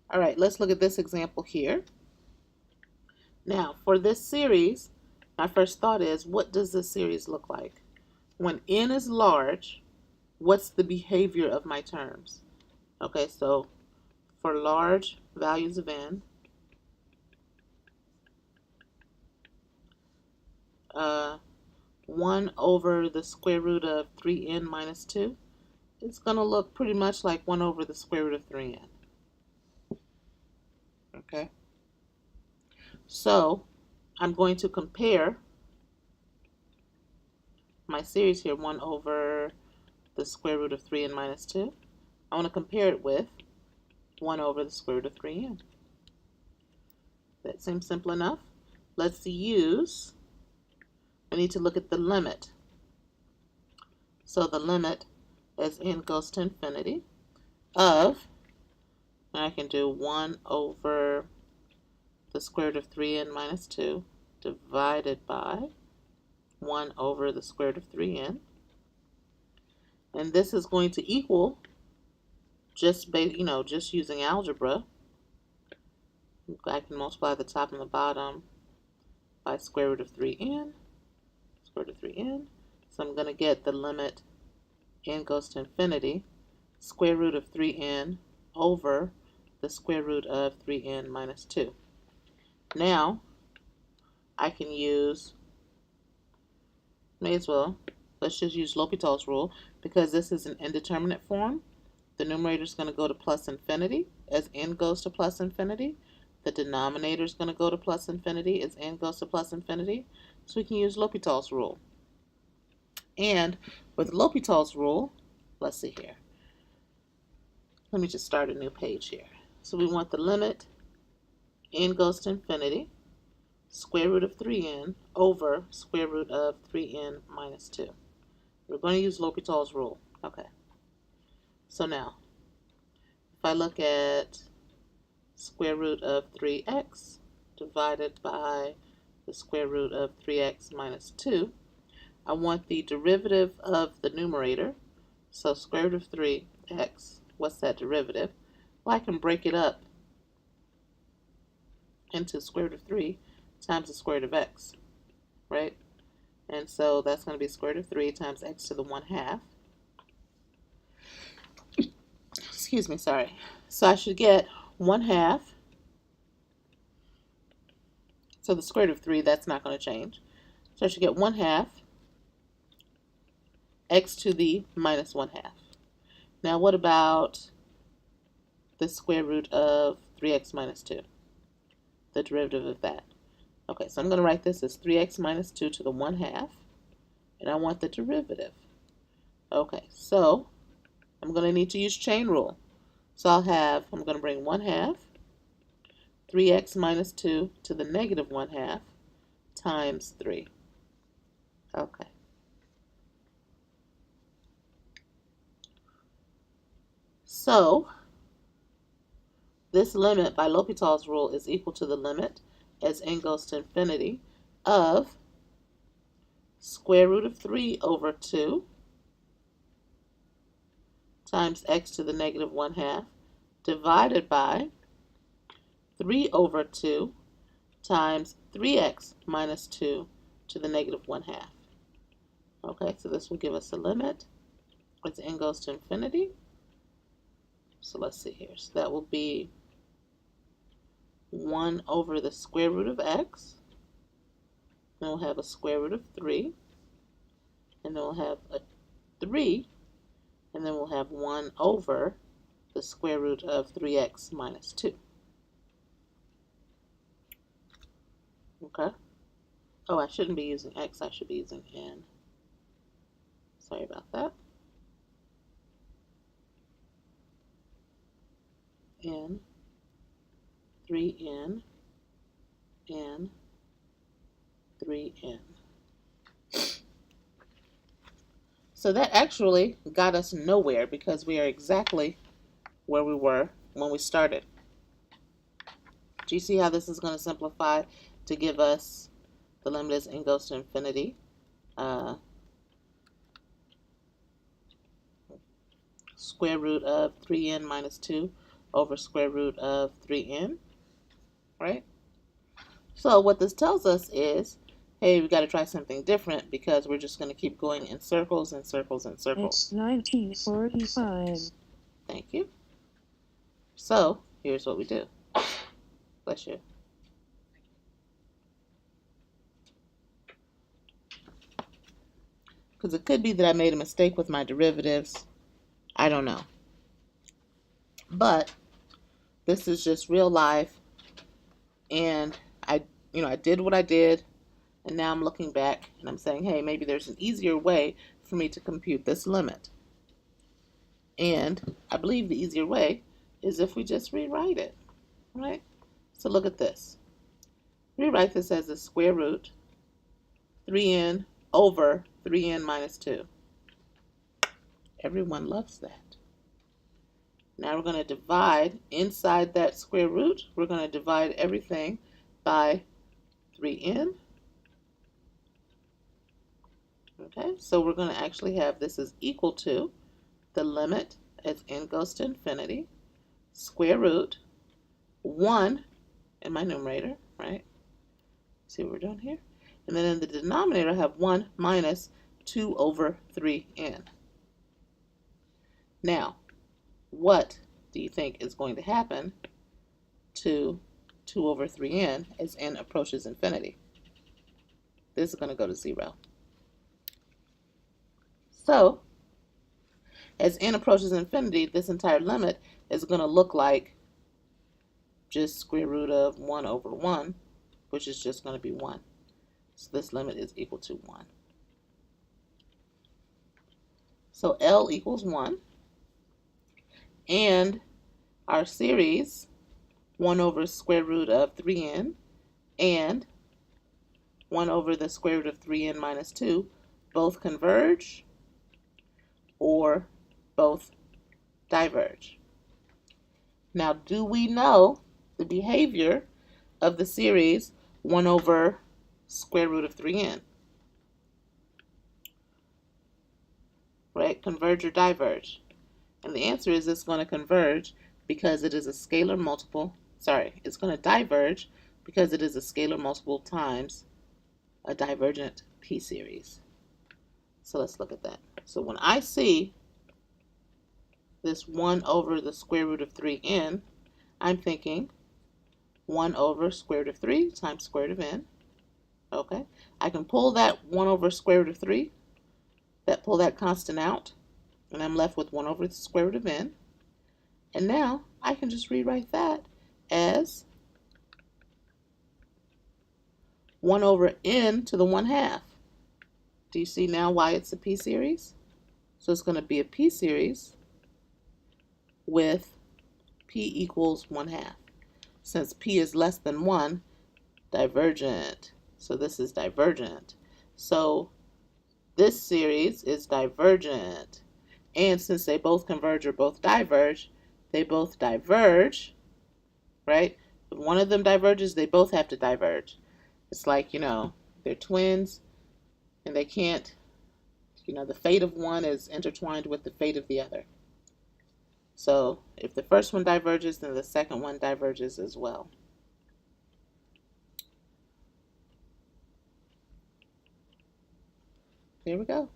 All right, let's look at this example here. Now, for this series, my first thought is, what does this series look like? When n is large, what's the behavior of my terms? Okay, so for large values of n, 1 over the square root of 3n minus 2, it's going to look pretty much like 1 over the square root of 3n. Okay, so I'm going to compare my series here, 1 over the square root of 3n minus 2. I want to compare it with 1 over the square root of 3n. That seems simple enough. Let's use, we need to look at the limit. So the limit as n goes to infinity of, I can do 1 over the square root of 3n minus 2 divided by 1 over the square root of 3n. And this is going to equal, just using algebra, I can multiply the top and the bottom by square root of 3n, square root of 3n. So I'm going to get the limit n goes to infinity, square root of 3n over the square root of 3n minus 2. Now, I can use, let's just use L'Hopital's rule, because this is an indeterminate form. The numerator is going to go to plus infinity as n goes to plus infinity. The denominator is going to go to plus infinity as n goes to plus infinity. So we can use L'Hopital's rule. And with L'Hopital's rule, let's see here. Let me just start a new page here. So we want the limit n goes to infinity, square root of 3n over square root of 3n minus 2. We're going to use L'Hopital's rule. Okay. So now, if I look at square root of 3x divided by the square root of 3x minus 2, I want the derivative of the numerator. So square root of 3x, what's that derivative? Well, I can break it up into square root of 3 times the square root of x, right? And so that's going to be square root of 3 times x to the 1/2. Excuse me, sorry. So I should get 1/2. So the square root of 3, that's not going to change. So I should get 1/2 x to the minus 1/2. Now what about the square root of 3x minus 2? The derivative of that. Okay, so I'm going to write this as 3x minus 2 to the 1/2. And I want the derivative. Okay, so I'm going to need to use chain rule. So I'm going to bring 1/2, 3x minus 2 to the negative 1/2 times 3. Okay. So this limit by L'Hopital's rule is equal to the limit as n goes to infinity of square root of 3 over 2 times x to the negative 1/2 divided by 3 over 2 times 3x minus 2 to the negative 1/2. Okay, so this will give us a limit as n goes to infinity. So let's see here. So that will be 1 over the square root of x. Then we'll have a square root of 3. And then we'll have a 3. And then we'll have 1 over the square root of 3x minus 2. Okay. Oh, I shouldn't be using x. I should be using n. Sorry about that. N, 3n, n, 3n. So that actually got us nowhere because we are exactly where we were when we started. Do you see how this is going to simplify to give us the limit as n goes to infinity? Square root of 3n minus 2 over square root of 3n, right? So what this tells us is, hey, we got to try something different because we're just going to keep going in circles and circles and circles. It's 1945. Thank you. So here's what we do. Bless you. Because it could be that I made a mistake with my derivatives. I don't know. But this is just real life. And I did what I did. And now I'm looking back and I'm saying, hey, maybe there's an easier way for me to compute this limit. And I believe the easier way is if we just rewrite it, right? So look at this. Rewrite this as the square root 3n over 3n minus 2. Everyone loves that. Now we're going to divide inside that square root. We're going to divide everything by 3n. Okay, so we're going to actually have this is equal to the limit as n goes to infinity, square root 1 in my numerator, right? See what we're doing here? And then in the denominator, I have 1 minus 2 over 3n. Now, what do you think is going to happen to 2 over 3n as n approaches infinity? This is going to go to 0. So, as n approaches infinity, this entire limit is going to look like just square root of 1 over 1, which is just going to be 1. So this limit is equal to 1. So L equals 1. And our series, 1 over square root of 3n and 1 over the square root of 3n minus 2, both converge or both diverge. Now, do we know the behavior of the series 1 over square root of 3n? Right? Converge or diverge? And the answer is it's going to converge because it is a scalar multiple. Sorry, it's going to diverge because it is a scalar multiple times a divergent p-series. So let's look at that. So when I see this 1 over the square root of 3n, I'm thinking 1 over square root of 3 times square root of n. Okay, I can pull that 1 over square root of 3, pull that constant out, and I'm left with 1 over the square root of n. And now I can just rewrite that as 1 over n to the 1/2. Do you see now why it's a p-series? So it's going to be a p-series with p equals 1/2. Since p is less than 1, divergent. So this is divergent. So this series is divergent. And since they both converge or both diverge, they both diverge, right? If one of them diverges, they both have to diverge. It's like, they're twins and they can't, the fate of one is intertwined with the fate of the other. So if the first one diverges, then the second one diverges as well. There we go.